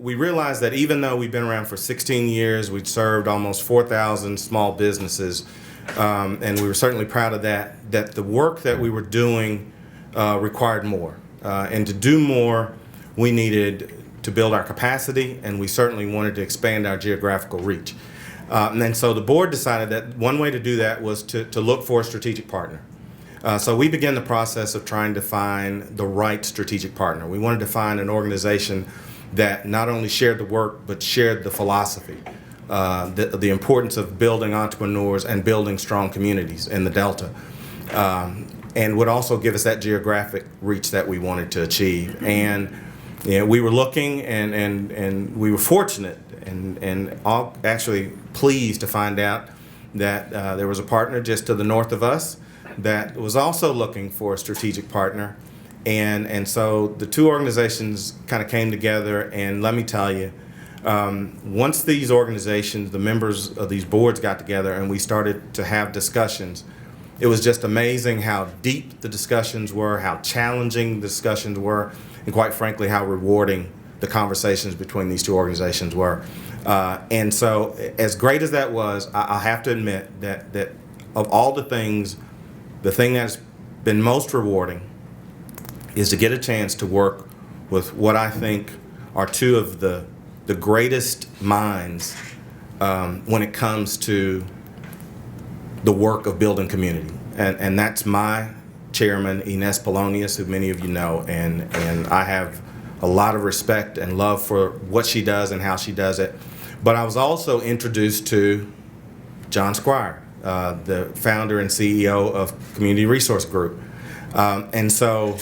we realized that even though we've been around for 16 years, we'd served almost 4,000 small businesses, and we were certainly proud of that, that the work that we were doing required more. And to do more, we needed to build our capacity, and we certainly wanted to expand our geographical reach. And then so the board decided that one way to do that was to look for a strategic partner. So we began the process of trying to find the right strategic partner. We wanted to find an organization that not only shared the work, but shared the philosophy, the importance of building entrepreneurs and building strong communities in the Delta, and would also give us that geographic reach that we wanted to achieve. And we were looking, and we were fortunate and actually pleased to find out that there was a partner just to the north of us that was also looking for a strategic partner. And so the two organizations kind of came together, and let me tell you, once these organizations, the members of these boards got together and we started to have discussions, it was just amazing how deep the discussions were, how challenging the discussions were, and quite frankly, how rewarding the conversations between these two organizations were. And so as great as that was, I have to admit that of all the things, the thing that's been most rewarding is to get a chance to work with what I think are two of the greatest minds when it comes to the work of building community. And that's my chairman, Ines Polonius, who many of you know, and I have a lot of respect and love for what she does and how she does it. But I was also introduced to John Squire, the founder and CEO of Community Resource Group. And so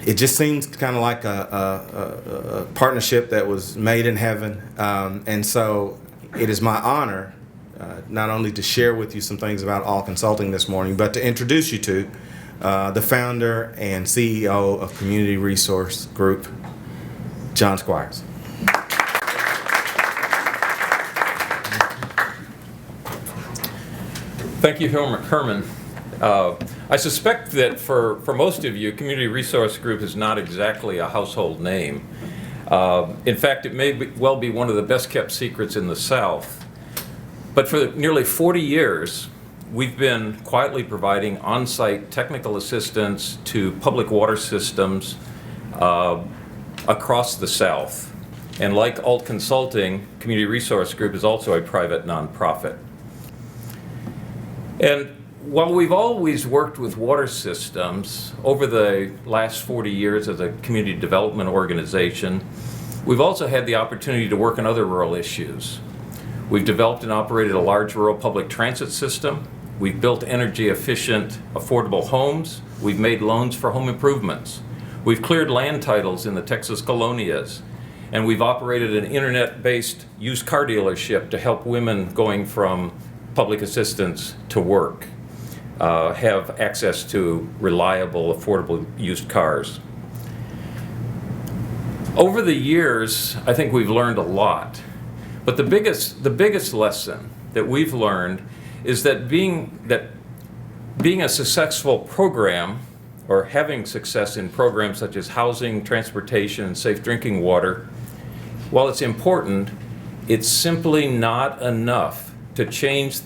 it just seems kind of like a partnership that was made in heaven. And so it is my honor not only to share with you some things about All Consulting this morning, but to introduce you to the founder and CEO of Community Resource Group, John Squires. Thank you, Herman. I suspect that for most of you, Community Resource Group is not exactly a household name. In fact, it may well be one of the best kept secrets in the South. But for nearly 40 years, we've been quietly providing on-site technical assistance to public water systems across the South. And like Alt Consulting, Community Resource Group is also a private nonprofit. And while we've always worked with water systems, over the last 40 years as a community development organization, we've also had the opportunity to work on other rural issues. We've developed and operated a large rural public transit system. We've built energy efficient, affordable homes. We've made loans for home improvements. We've cleared land titles in the Texas colonias. And we've operated an internet-based used car dealership to help women going from public assistance to work have access to reliable, affordable used cars. Over the years, I think we've learned a lot. But the biggest lesson that we've learned is that being a successful program, or having success in programs such as housing, transportation, and safe drinking water, while it's important, it's simply not enough to change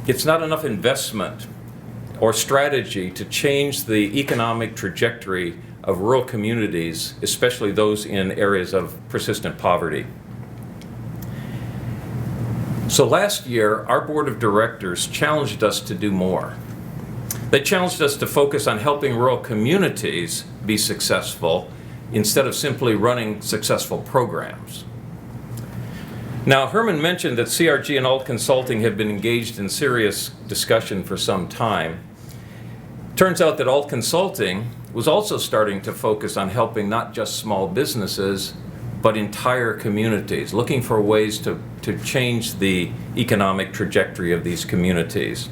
it's not enough investment or strategy to change the economic trajectory of rural communities, especially those in areas of persistent poverty. So last year, our board of directors challenged us to do more. They challenged us to focus on helping rural communities be successful instead of simply running successful programs. Now, Herman mentioned that CRG and Alt Consulting have been engaged in serious discussion for some time. Turns out that Alt Consulting was also starting to focus on helping not just small businesses, but entire communities, looking for ways to change the economic trajectory of these communities.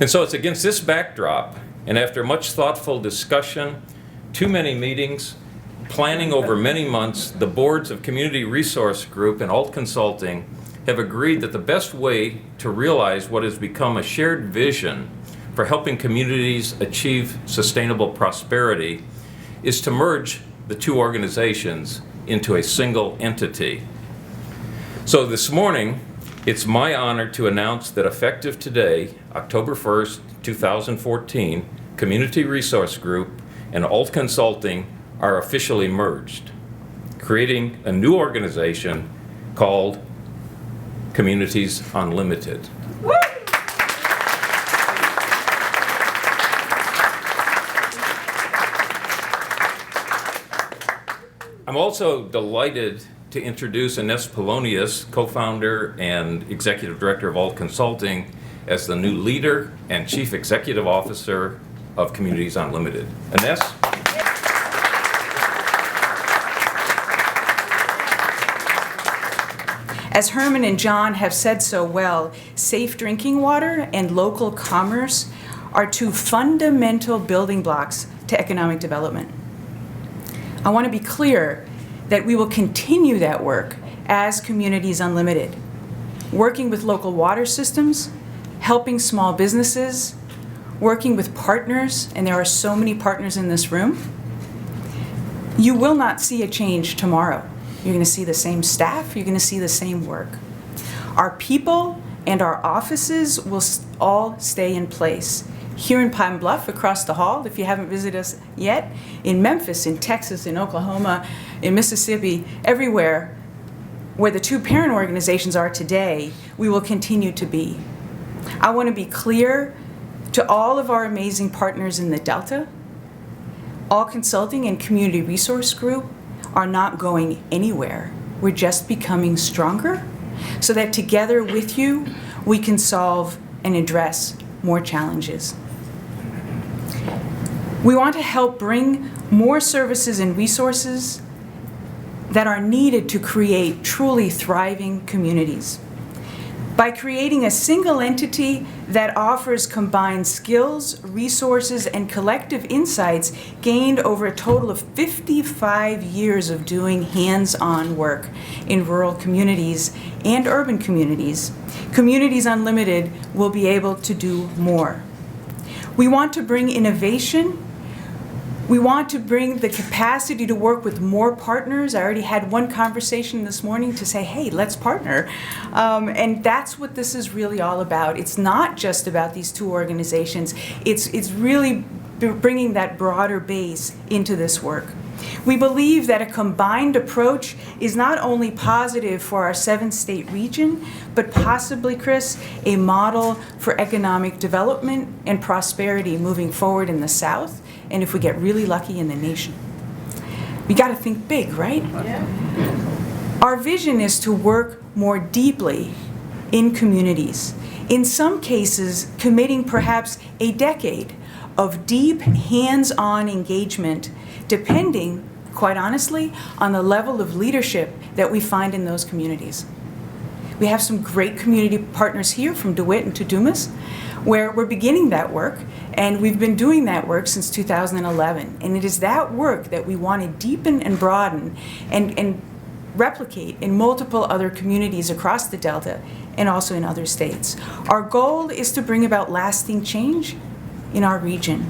And so it's against this backdrop, and after much thoughtful discussion, too many meetings, planning over many months, the boards of Community Resource Group and Alt Consulting have agreed that the best way to realize what has become a shared vision for helping communities achieve sustainable prosperity is to merge the two organizations into a single entity. So this morning, it's my honor to announce that effective today, October 1st, 2014, Community Resource Group and Alt Consulting are officially merged, creating a new organization called Communities Unlimited. I'm also delighted to introduce Ines Polonius, co-founder and executive director of Alt Consulting, as the new leader and chief executive officer of Communities Unlimited. Ines? As Herman and John have said so well, safe drinking water and local commerce are two fundamental building blocks to economic development. I want to be clear that we will continue that work as Communities Unlimited, working with local water systems, helping small businesses, working with partners, and there are so many partners in this room. You will not see a change tomorrow. You're going to see the same staff, you're going to see the same work. Our people and our offices will all stay in place. Here in Pine Bluff, across the hall, if you haven't visited us yet, in Memphis, in Texas, in Oklahoma, in Mississippi, everywhere where the two parent organizations are today, we will continue to be. I want to be clear to all of our amazing partners in the Delta, Alt Consulting and Community Resource Group are not going anywhere. We're just becoming stronger so that together with you, we can solve and address more challenges. We want to help bring more services and resources that are needed to create truly thriving communities. By creating a single entity that offers combined skills, resources, and collective insights gained over a total of 55 years of doing hands-on work in rural communities and urban communities, Communities Unlimited will be able to do more. We want to bring innovation. We want to bring the capacity to work with more partners. I already had one conversation this morning to say, hey, let's partner. And that's what this is really all about. It's not just about these two organizations. It's really bringing that broader base into this work. We believe that a combined approach is not only positive for our 7-state region, but possibly, Chris, a model for economic development and prosperity moving forward in the South, and if we get really lucky, in the nation. We got to think big, right? Yeah. Our vision is to work more deeply in communities, in some cases committing perhaps a decade of deep hands-on engagement, depending, quite honestly, on the level of leadership that we find in those communities. We have some great community partners here from DeWitt and to Dumas, where we're beginning that work, and we've been doing that work since 2011. And it is that work that we want to deepen and broaden and replicate in multiple other communities across the Delta and also in other states. Our goal is to bring about lasting change in our region.